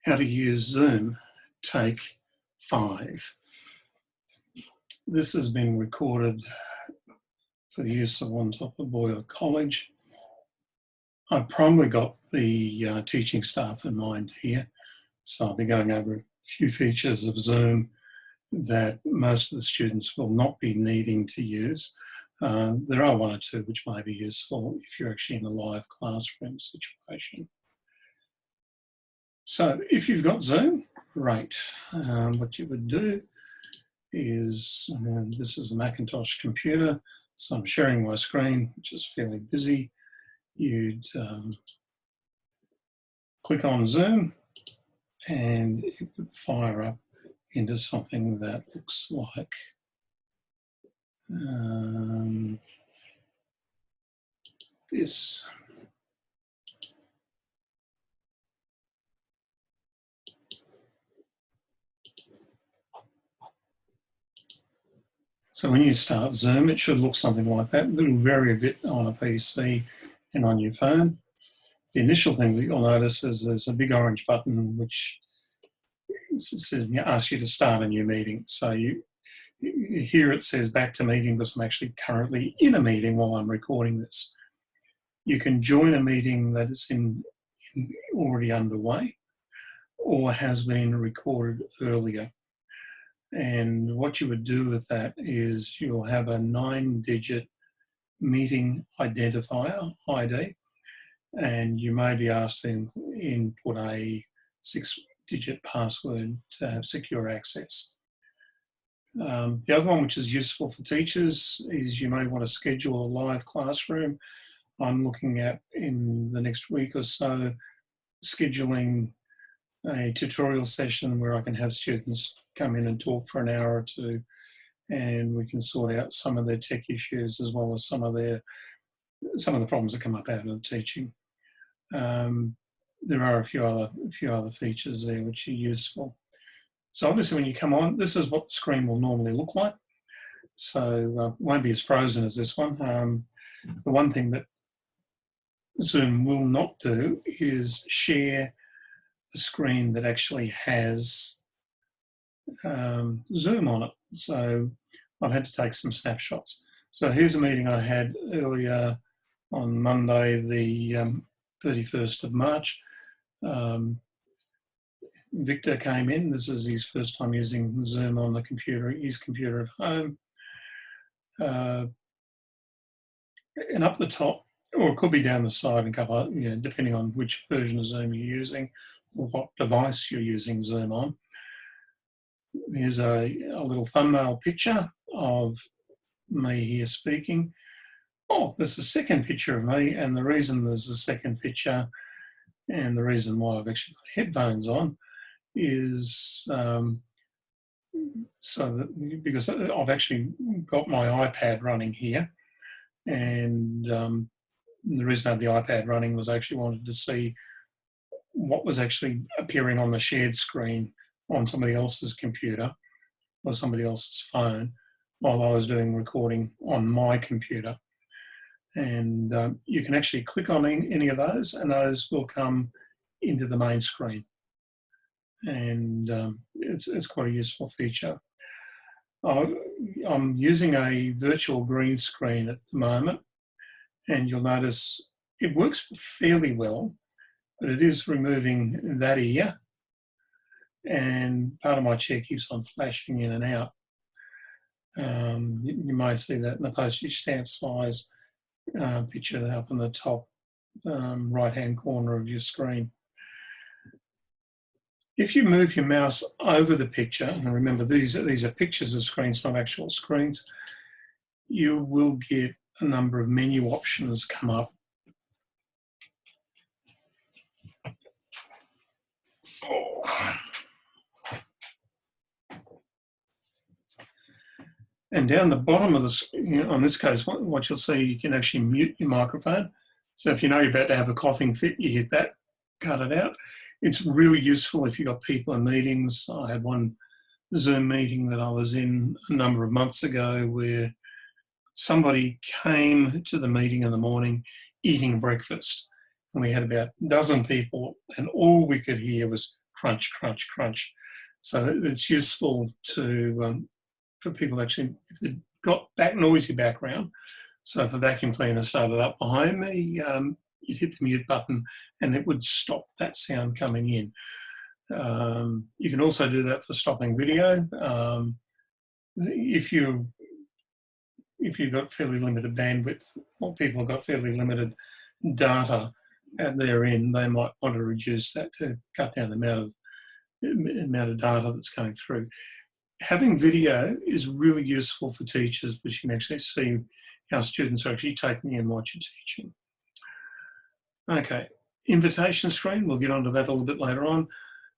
How to use Zoom, take 5. This has been recorded for the use of One Top of Boyle College. I've probably got the teaching staff in mind here, so I'll be going over a few features of Zoom that most of the students will not be needing to use. There are one or two which may be useful if you're actually in a live classroom situation. So if you've got Zoom, great. What you would do is, this is a Macintosh computer, so I'm sharing my screen, which is fairly busy. You'd click on Zoom and it would fire up into something that looks like this. So when you start Zoom, it should look something like that. It'll vary a bit on a PC and on your phone. The initial thing that you'll notice is there's a big orange button which asks you to start a new meeting. So here it says back to meeting because I'm actually currently in a meeting while I'm recording this. You can join a meeting that is already underway or has been recorded earlier. And what you would do with that is you'll have a 9-digit meeting identifier, ID, and you may be asked to input a 6-digit password to have secure access. The other one, which is useful for teachers, is you may want to schedule a live classroom. I'm looking at, in the next week or so, scheduling a tutorial session where I can have students come in and talk for an hour or two, and we can sort out some of their tech issues as well as some of the problems that come up out of teaching. There are a few other features there which are useful. So obviously when you come on, this is what the screen will normally look like. So it won't be as frozen as this one. The one thing that Zoom will not do is share a screen that actually has Zoom on it. So I've had to take some snapshots. So here's a meeting I had earlier on Monday, the 31st of March. Victor came in. This is his first time using Zoom on the computer, his computer at home. And up the top, or it could be down the side and cover, depending on which version of Zoom you're using or what device you're using Zoom on. Here's a little thumbnail picture of me here speaking. Oh, there's a second picture of me, and the reason there's a second picture and the reason why I've actually got headphones on is because I've actually got my iPad running here, and the reason I had the iPad running was I actually wanted to see what was actually appearing on the shared screen on somebody else's computer or somebody else's phone while I was doing recording on my computer. And you can actually click on any of those and those will come into the main screen. And it's quite a useful feature. I'm using a virtual green screen at the moment, and you'll notice it works fairly well, but it is removing that ear, and part of my chair keeps on flashing in and out. You may see that in the postage stamp size picture up in the top right-hand corner of your screen. If you move your mouse over the picture, and remember these are pictures of screens, not actual screens, you will get a number of menu options come up. And down the bottom of this, on this case, what you'll see, you can actually mute your microphone. So if you know you're about to have a coughing fit, you hit that, cut it out. It's really useful if you've got people in meetings. I had one Zoom meeting that I was in a number of months ago where somebody came to the meeting in the morning eating breakfast. And we had about a dozen people, and all we could hear was crunch, crunch, crunch. So it's useful to for people actually, if they've got noisy background. So if a vacuum cleaner started up behind me, you'd hit the mute button and it would stop that sound coming in. You can also do that for stopping video. If you've got fairly limited bandwidth, or people have got fairly limited data at their end, they might want to reduce that to cut down the amount of data that's going through. Having video is really useful for teachers because you can actually see how students are actually taking in what you're teaching. Okay, invitation screen, we'll get onto that a little bit later on.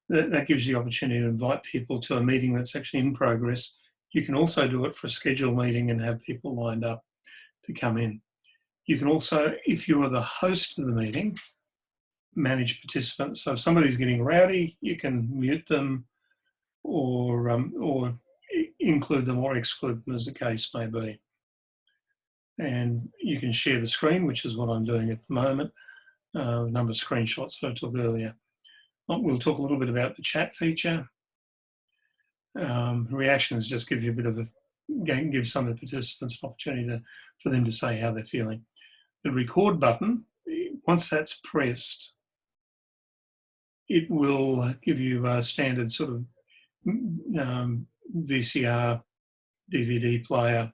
That gives you the opportunity to invite people to a meeting that's actually in progress. You can also do it for a scheduled meeting and have people lined up to come in. You can also, if you are the host of the meeting, manage participants. So if somebody's getting rowdy, you can mute them or include them or exclude them as the case may be. And you can share the screen, which is what I'm doing at the moment, a number of screenshots that I took earlier. We'll talk a little bit about the chat feature. Reactions just give you a bit of give some of the participants an opportunity for them to say how they're feeling. The record button, once that's pressed, it will give you a standard sort of VCR, DVD player,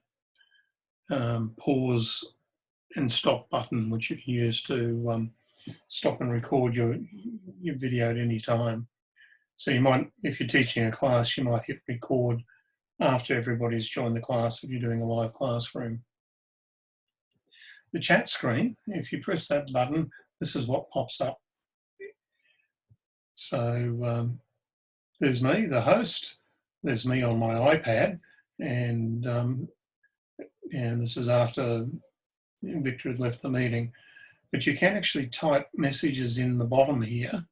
pause and stop button, which you can use to stop and record your video at any time. So you might, if you're teaching a class, you might hit record after everybody's joined the class if you're doing a live classroom. The chat screen, if you press that button, this is what pops up. So there's me, the host, there's me on my iPad, and this is after Victor had left the meeting. But you can actually type messages in the bottom here.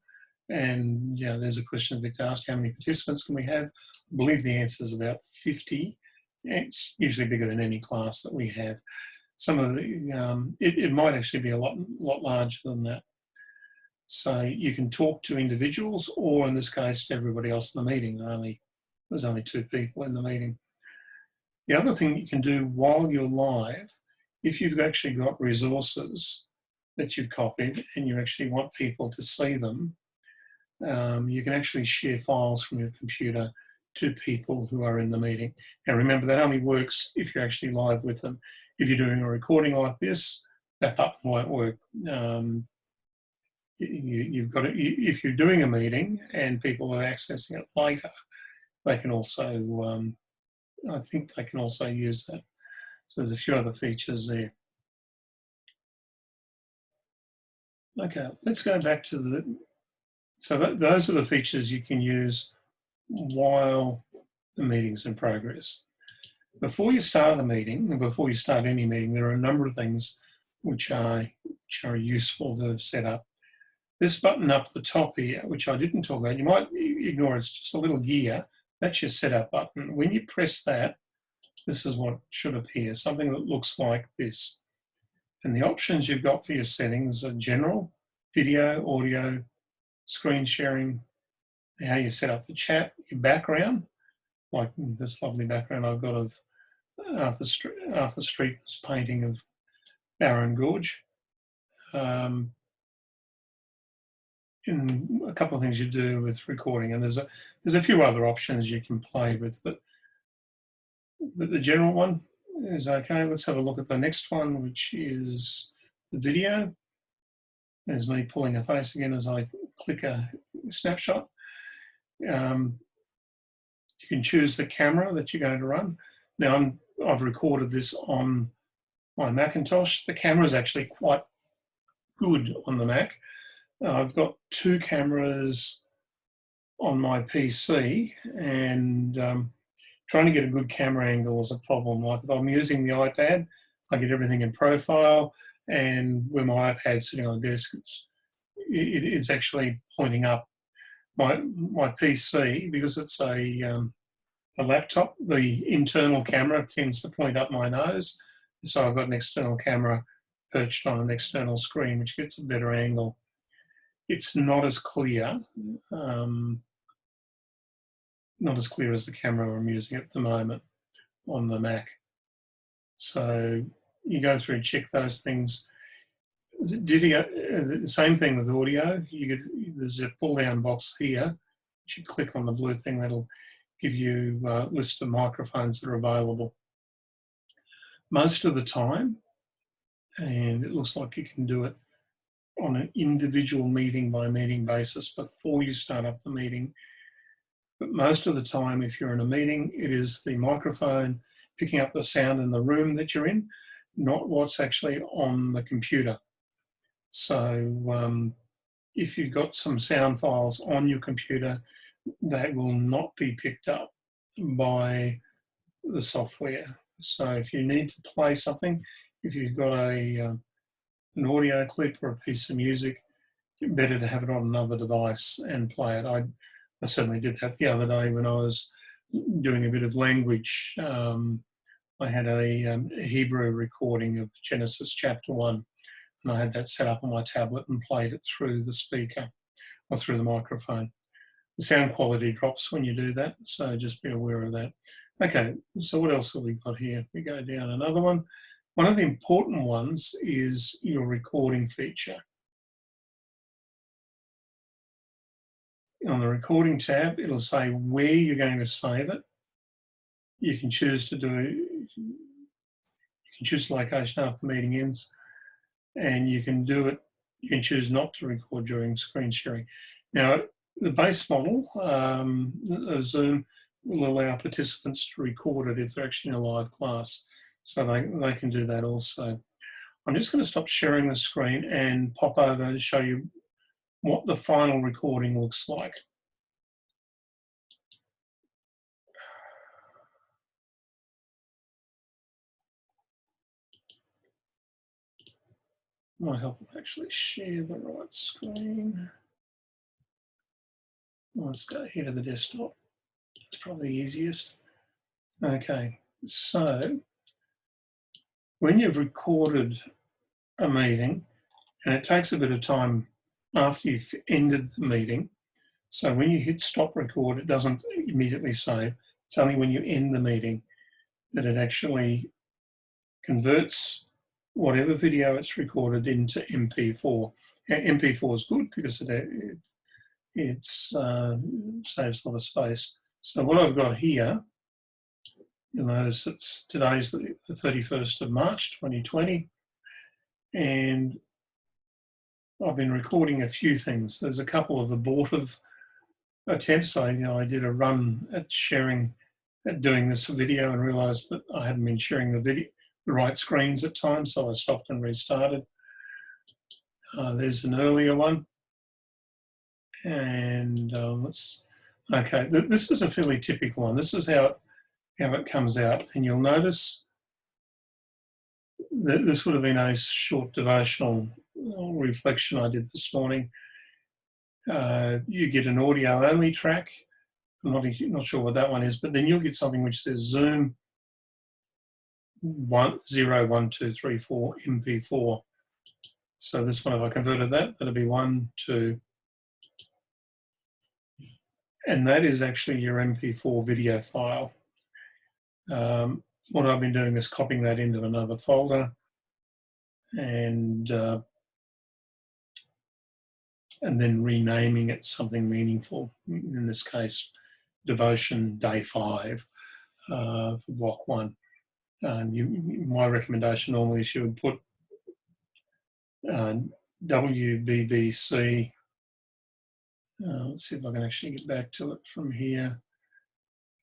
And there's a question Victor asked, how many participants can we have? I believe the answer is about 50. It's usually bigger than any class that we have. Some of the, it might actually be a lot larger than that. So you can talk to individuals, or in this case, to everybody else in the meeting. There's only 2 people in the meeting. The other thing you can do while you're live, if you've actually got resources that you've copied and you actually want people to see them, you can actually share files from your computer to people who are in the meeting. Now remember, that only works if you're actually live with them. If you're doing a recording like this, that button won't work. You've got to, if you're doing a meeting and people are accessing it later, they can also, I think they can also use that. So there's a few other features there. Okay, let's go back to those are the features you can use while the meeting's in progress. Before you start a meeting, and before you start any meeting, there are a number of things which are useful to have set up. This button up the top here, which I didn't talk about, you might ignore, it's just a little gear. That's your setup button. When you press that, this is what should appear, something that looks like this. And the options you've got for your settings are general, video, audio, screen sharing, how you set up the chat, your background, like this lovely background I've got of Arthur Street's painting of Barron Gorge. And a couple of things you do with recording, and there's a few other options you can play with, but the general one is okay. Let's have a look at the next one, which is the video. There's me pulling a face again as I click a snapshot. You can choose the camera that you're going to run. Now I've recorded this on my Macintosh. The camera is actually quite good on the Mac. I've got 2 cameras on my PC, and trying to get a good camera angle is a problem. Like if I'm using the iPad, I get everything in profile, and where my iPad's sitting on the desk, it's actually pointing up. My PC, because it's a laptop, the internal camera tends to point up my nose, so I've got an external camera perched on an external screen, which gets a better angle. it's not as clear, not as clear as the camera I'm using at the moment on the Mac. So you go through and check those things. The same thing with audio. There's a pull-down box here. You click on the blue thing, that'll give you a list of microphones that are available. Most of the time, and it looks like you can do it on an individual meeting by meeting basis before you start up the meeting. But most of the time, if you're in a meeting, it is the microphone picking up the sound in the room that you're in, not what's actually on the computer. So if you've got some sound files on your computer, that will not be picked up by the software. So if you need to play something, if you've got an audio clip or a piece of music, better to have it on another device and play it. I certainly did that the other day when I was doing a bit of language. I had a Hebrew recording of Genesis chapter 1, and I had that set up on my tablet and played it through the speaker or through the microphone. The sound quality drops when you do that, so just be aware of that. Okay, so what else have we got here? We go down another one. One of the important ones is your recording feature. On the recording tab, it'll say where you're going to save it. You can choose to choose the location after the meeting ends, and you can choose not to record during screen sharing. Now, the base model of Zoom will allow participants to record it if they're actually in a live class. So they can do that also. I'm just going to stop sharing the screen and pop over and show you what the final recording looks like. Might help actually share the right screen. Let's go here to the desktop. It's probably the easiest. Okay, so when you've recorded a meeting, and it takes a bit of time after you've ended the meeting, so when you hit stop record, it doesn't immediately save. It's only when you end the meeting that it actually converts whatever video it's recorded into MP4. Now, MP4 is good because it saves a lot of space. So what I've got here, you'll notice today's the 31st of March 2020, and I've been recording a few things. There's a couple of abortive attempts. I did a run at doing this video and realised that I hadn't been sharing the right screens at times, so I stopped and restarted. There's an earlier one, and okay. This is a fairly typical one. This is how it comes out, and you'll notice that this would have been a short devotional reflection I did this morning. You get an audio only track. I'm not sure what that one is, but then you'll get something which says Zoom 01234 MP4. So this one, if I converted that'll be 1, 2, and that is actually your MP4 video file. What I've been doing is copying that into another folder and then renaming it something meaningful. In this case, Devotion Day 5 for Block 1. My recommendation normally is you would put WBBC. Let's see if I can actually get back to it from here.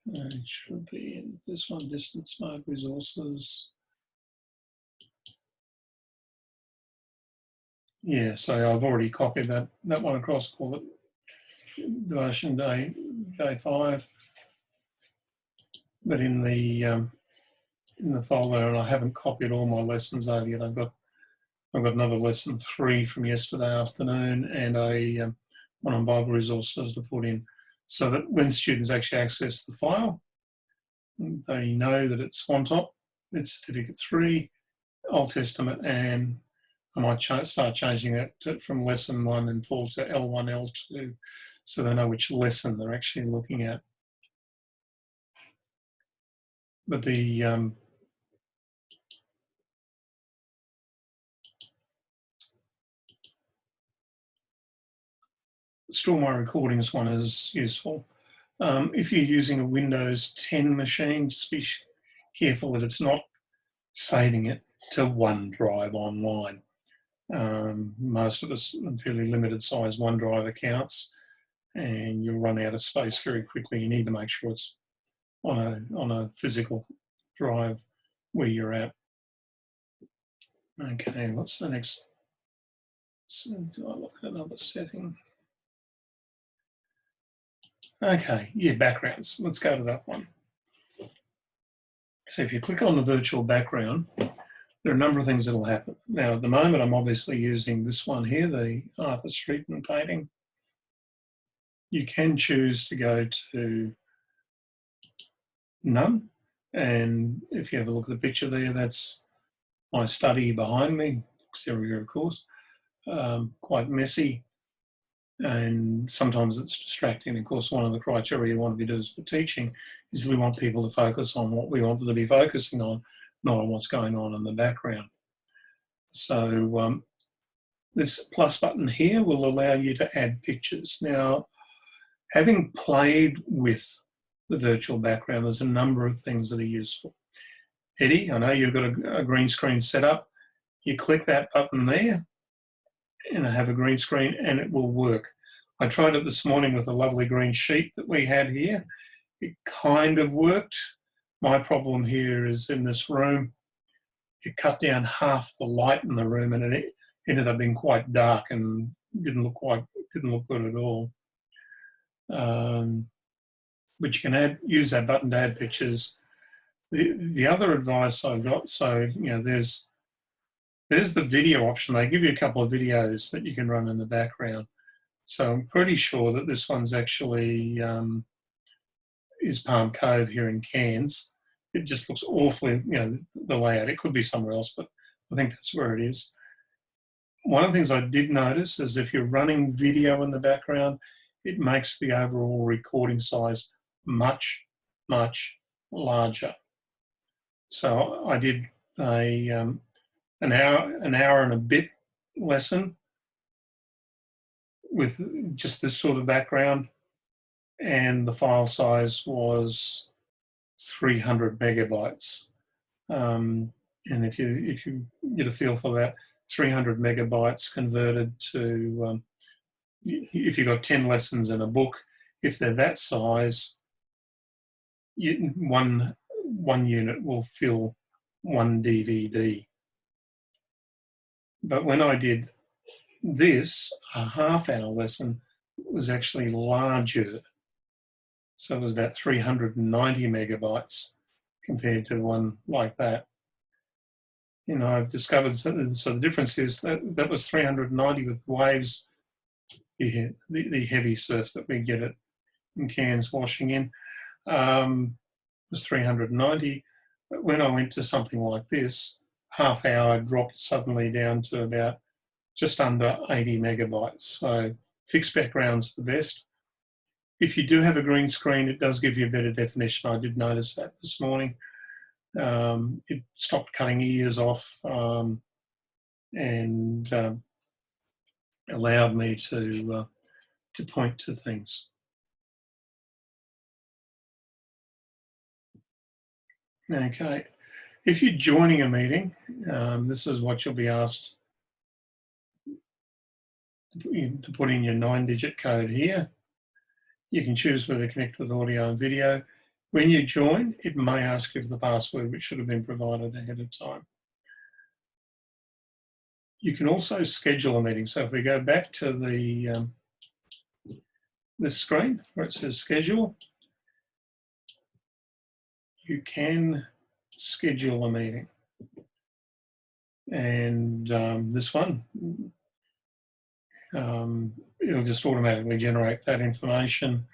It should be in this one, Distance Mode Resources. Yeah, so I've already copied that one across, call it Devotion Day 5. But in the folder, and I haven't copied all my lessons over yet. I've got another lesson 3 from yesterday afternoon and a one on Bible resources to put in, so that when students actually access the file, they know that it's Swan Top, it's Certificate 3, Old Testament, and I might start changing that from lesson 1 in full to L1, L2, so they know which lesson they're actually looking at. But the store my recordings one is useful. If you're using a Windows 10 machine, just be careful that it's not saving it to OneDrive online. Most of us have fairly limited size OneDrive accounts, and you'll run out of space very quickly. You need to make sure it's on a physical drive where you're at. Okay, what's the next? So do I look at another setting? Okay, yeah, backgrounds. Let's go to that one. So if you click on the virtual background, there are a number of things that will happen. Now, at the moment, I'm obviously using this one here, the Arthur Streeton painting. You can choose to go to none. And if you have a look at the picture there, that's my study behind me. Exterior, of course. Quite messy. And sometimes it's distracting. Of course, one of the criteria we want to be doing for teaching is we want people to focus on what we want them to be focusing on, not on what's going on in the background. So this plus button here will allow you to add pictures. Now, having played with the virtual background, there's a number of things that are useful. Eddie, I know you've got a green screen set up. You click that button there and have a green screen and it will work. I tried it this morning with a lovely green sheet that we had here. It kind of worked. My problem here is in this room, it cut down half the light in the room and it ended up being quite dark and didn't look good at all. But you can use that button to add pictures. The other advice I've got, so there's the video option. They give you a couple of videos that you can run in the background. So I'm pretty sure that this one's actually is Palm Cove here in Cairns. It just looks awfully, the layout. It could be somewhere else, but I think that's where it is. One of the things I did notice is if you're running video in the background, it makes the overall recording size much, much larger. So I did an hour and a bit lesson with just this sort of background, and the file size was 300 megabytes. And if you get a feel for that, 300 megabytes converted to, if you've got 10 lessons in a book, if they're that size, one unit will fill one DVD. But when I did this, a half-hour lesson was actually larger. So it was about 390 megabytes compared to one like that. I've discovered, so the difference is that was 390 with waves, the heavy surf that we get in Cairns washing in, was 390. But when I went to something like this, half hour dropped suddenly down to about just under 80 megabytes. So fixed background's the best. If you do have a green screen, it does give you a better definition. I did notice that this morning. It stopped cutting ears off and allowed me to point to things. Okay, if you're joining a meeting, this is what you'll be asked to put in your 9-digit code here. You can choose whether to connect with audio and video. When you join, it may ask you for the password, which should have been provided ahead of time. You can also schedule a meeting. So if we go back to this screen where it says schedule, you can schedule a meeting. And this one, it'll just automatically generate that information,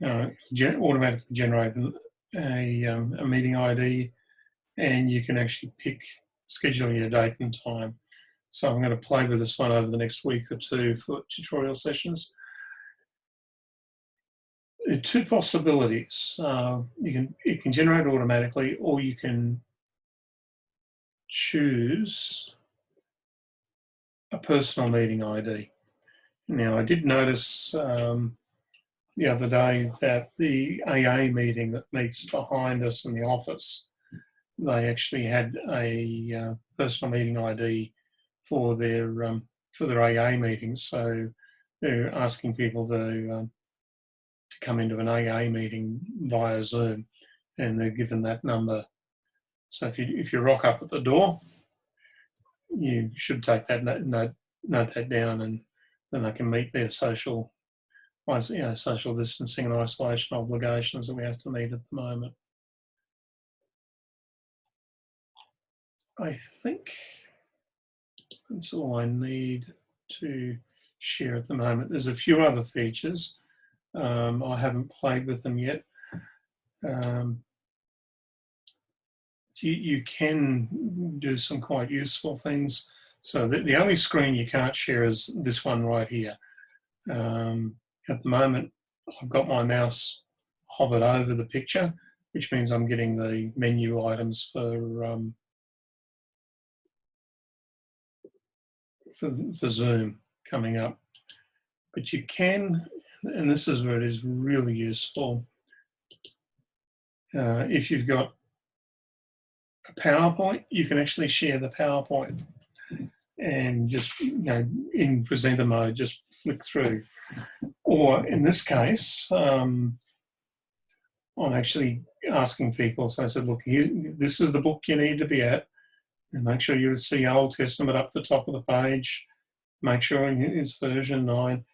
automatically generate a meeting ID, and you can actually schedule your date and time. So I'm going to play with this one over the next week or two for tutorial sessions. There are two possibilities. It can generate automatically, or you can choose a personal meeting ID. Now, I did notice the other day that the AA meeting that meets behind us in the office, they actually had a personal meeting ID for their AA meetings. So they're asking people to come into an AA meeting via Zoom, and they're given that number. So if you rock up at the door, you should take that note that down, and then they can meet their social distancing and isolation obligations that we have to meet at the moment. I think that's all I need to share at the moment. There's a few other features. I haven't played with them yet. You can do some quite useful things. So the only screen you can't share is this one right here. At the moment, I've got my mouse hovered over the picture, which means I'm getting the menu items for Zoom coming up. But you can, and this is where it is really useful, if you've got a PowerPoint, you can actually share the PowerPoint and just, in presenter mode, just flick through. Or in this case, I'm actually asking people, so I said, look, this is the book you need to be at, and make sure you see Old Testament up the top of the page, make sure it's version 9,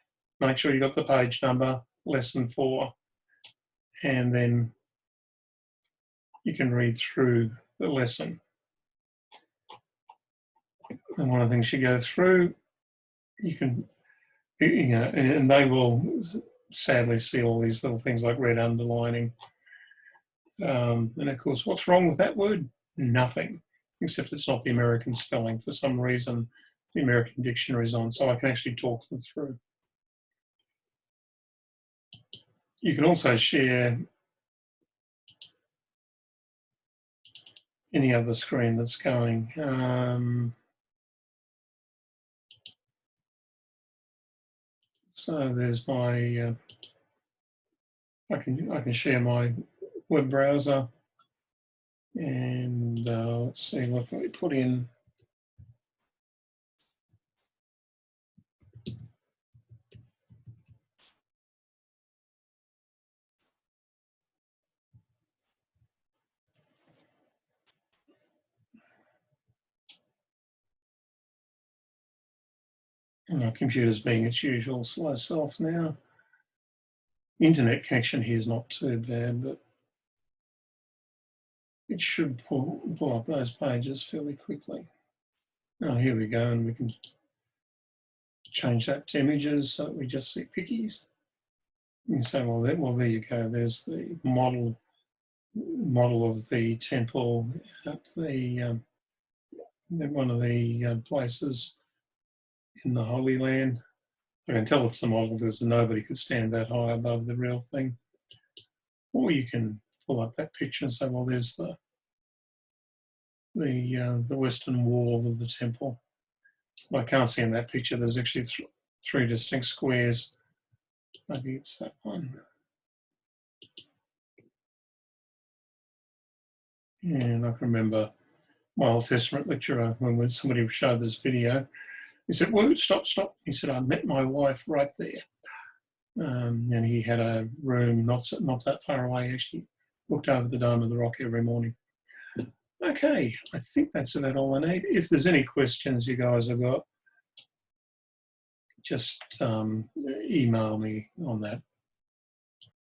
make sure you got the page number, lesson 4, and then you can read through the lesson. And one of the things you go through, you can, and they will sadly see all these little things like red underlining. And of course, what's wrong with that word? Nothing, except it's not the American spelling. For some reason, the American dictionary is on, so I can actually talk them through. You can also share any other screen that's going. So there's my, I can share my web browser, and let's see, what can we put in? And my computer's being its usual slow self now. Internet connection here is not too bad, but it should pull up those pages fairly quickly. Oh, here we go, and we can change that to images so that we just see pickies. You say, well, there you go. There's the model of the temple at the one of the places in the Holy Land. I can tell it's the model because nobody could stand that high above the real thing. Or you can pull up that picture and say, well, there's the western wall of the temple. Well, I can't see in that picture. There's actually three distinct squares. Maybe it's that one. And I can remember my Old Testament lecturer, when somebody showed this video, he said, well, stop. He said, I met my wife right there. And he had a room not that far away, actually looked over the Dome of the Rock every morning. Okay, I think that's about all I need. If there's any questions you guys have got, just email me on that.